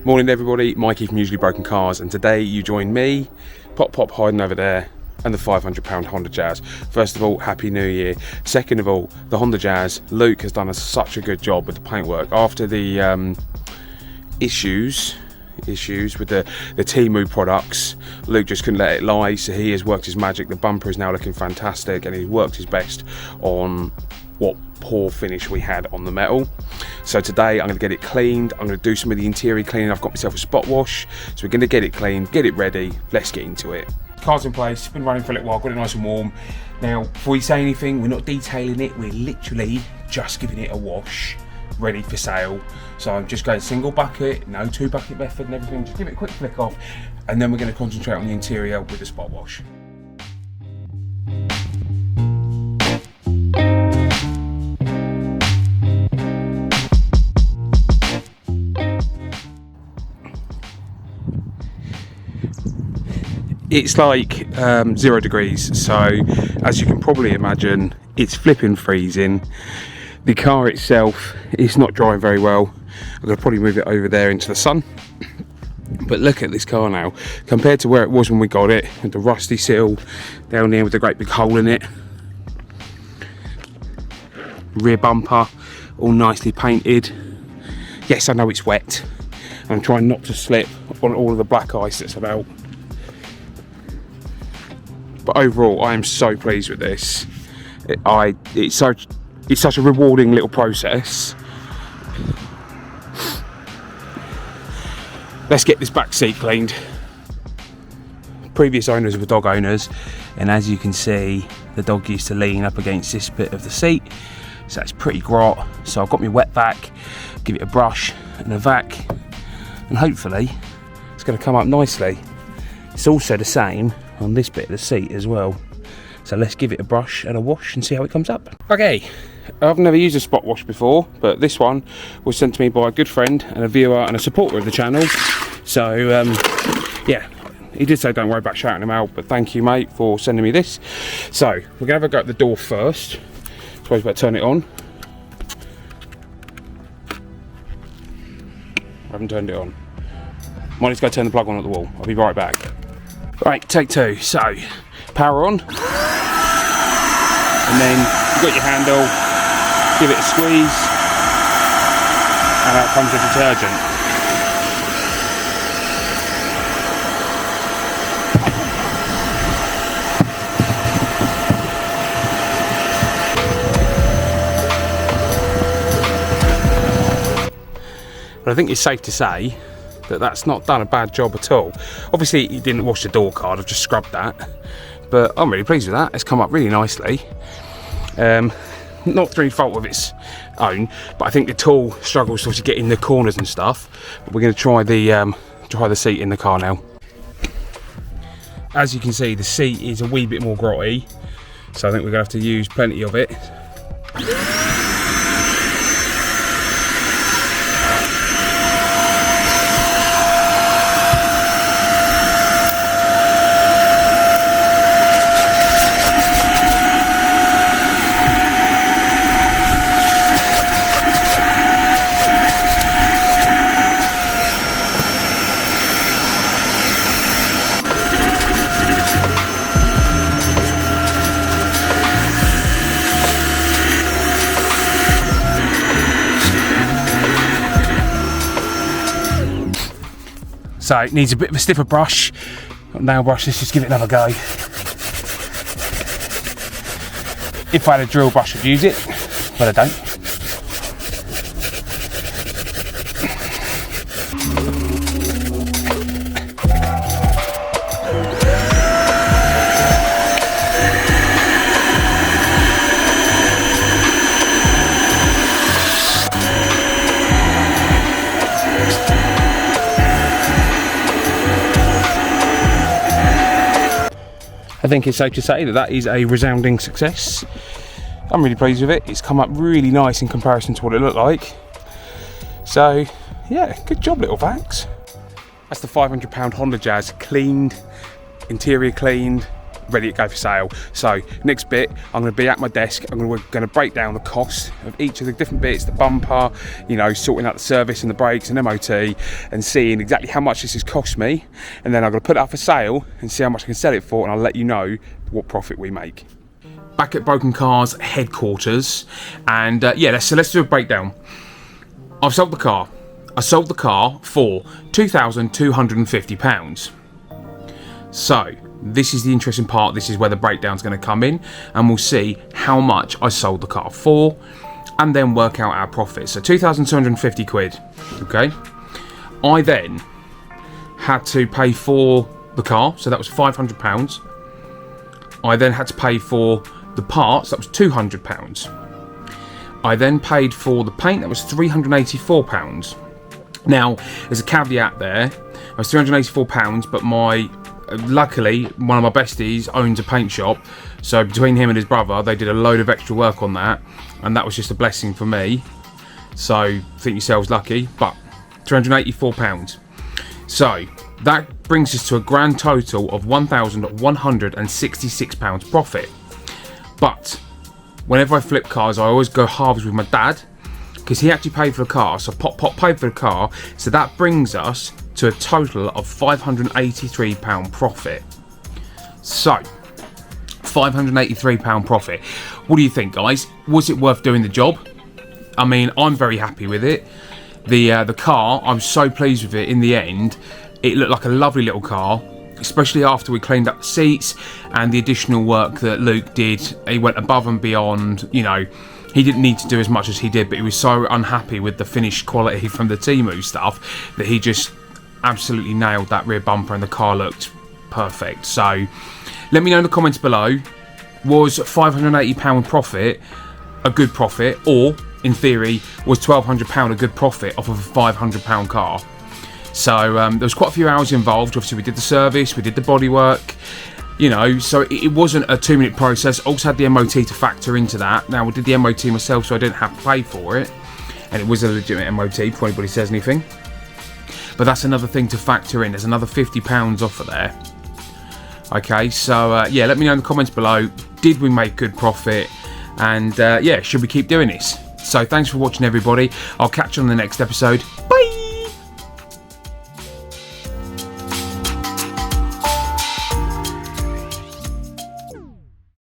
Morning everybody, Mikey from Usually Broken Cars, and today you join me, Pop hiding over there, and the £500 Honda Jazz. First of all, Happy New Year. Second of all, the Honda Jazz, Luke has done such a good job with the paintwork. After the issues with the Temu products, Luke just couldn't let it lie, so he has worked his magic. The bumper is now looking fantastic, and he's worked his best on what poor finish we had on the metal. So today I'm going to get it cleaned. I'm going to do some of the interior cleaning. I've got myself a spot wash, so we're going to get it cleaned, get it ready. Let's get into it. Car's in place, been running for a little while, got it nice and warm. Now, before we say anything, we're not detailing it, we're literally just giving it a wash, ready for sale. So I'm just going single bucket, no 2-bucket method and everything, just give it a quick flick off, and then we're going to concentrate on the interior with the spot wash. It's like 0 degrees, so as you can probably imagine, it's flipping freezing. The car itself is not drying very well. I'm going to probably move it over there into the sun. But look at this car now, compared to where it was when we got it, with the rusty sill down there with a great big hole in it. Rear bumper, all nicely painted. Yes, I know it's wet. I'm trying not to slip on all of the black ice that's about. But overall, I am so pleased with this. It's such a rewarding little process. Let's get this back seat cleaned. Previous owners were dog owners, and as you can see, the dog used to lean up against this bit of the seat, so it's pretty grot. So I've got my wet vac, give it a brush and a vac, and hopefully it's going to come up nicely. It's also the same on this bit of the seat as well. So let's give it a brush and a wash and see how it comes up. Okay, I've never used a spot wash before, but this one was sent to me by a good friend and a viewer and a supporter of the channel. So yeah, he did say don't worry about shouting him out, but thank you mate for sending me this. So we're gonna have a go at the door first. Suppose we better turn it on. I haven't turned it on. Might just go turn the plug on at the wall. I'll be right back. Right, take two. So, power on. And then you've got your handle, give it a squeeze, and out comes the detergent. But I think it's safe to say that that's not done a bad job at all. Obviously it didn't wash the door card, I've just scrubbed that, but I'm really pleased with that. It's come up really nicely. Not through fault of its own, but I think the tool struggles to get in the corners and stuff. But we're going to try the seat in the car now. As you can see, the seat is a wee bit more grotty, so I think we're going to have to use plenty of it. So it needs a bit of a stiffer brush. Got a nail brush, let's just give it another go. If I had a drill brush I'd use it, but I don't. I think it's safe to say that that is a resounding success. I'm really pleased with it. It's come up really nice in comparison to what it looked like. So yeah, good job little Vax. That's the £500 Honda Jazz cleaned, interior cleaned, ready to go for sale. So next bit, I'm going to be at my desk. We're going to break down the costs of each of the different bits, the bumper, you know, sorting out the service and the brakes and MOT, and seeing exactly how much this has cost me. And then I'm going to put it up for sale and see how much I can sell it for, and I'll let you know what profit we make. Back at Broken Cars headquarters, and let's do a breakdown. I've sold the car. I sold the car for £2,250. So this is the interesting part. This is where the breakdown's going to come in, and we'll see how much I sold the car for, and then work out our profit. So 2,250 quid. Okay. I then had to pay for the car, so that was £500. I then had to pay for the parts, that was £200. I then paid for the paint, that was £384. Now, there's a caveat there. It was £384, but luckily, one of my besties owns a paint shop, so between him and his brother, they did a load of extra work on that, and that was just a blessing for me. So, think yourselves lucky, but £384. So, that brings us to a grand total of £1,166 profit. But whenever I flip cars, I always go halves with my dad, because he actually paid for the car. So Pop paid for the car. So that brings us to a total of £583 profit. So £583 profit. What do you think, guys? Was it worth doing the job? I mean, I'm very happy with it. The car, I'm so pleased with it in the end. It looked like a lovely little car, especially after we cleaned up the seats and the additional work that Luke did. He went above and beyond. You know, he didn't need to do as much as he did, but he was so unhappy with the finished quality from the Temu stuff that he just absolutely nailed that rear bumper, and the car looked perfect. So let me know in the comments below, was £580 profit a good profit, or in theory was £1,200 a good profit off of a £500 car? So there was quite a few hours involved. Obviously we did the service, we did the bodywork, you know, so it wasn't a 2-minute process. Also had the MOT to factor into that. Now, we did the MOT myself, so I didn't have to pay for it, and it was a legitimate MOT before anybody says anything. But that's another thing to factor in. There's another £50 off of there. Okay, so let me know in the comments below, did we make good profit? And should we keep doing this? So thanks for watching, everybody. I'll catch you on the next episode. Bye!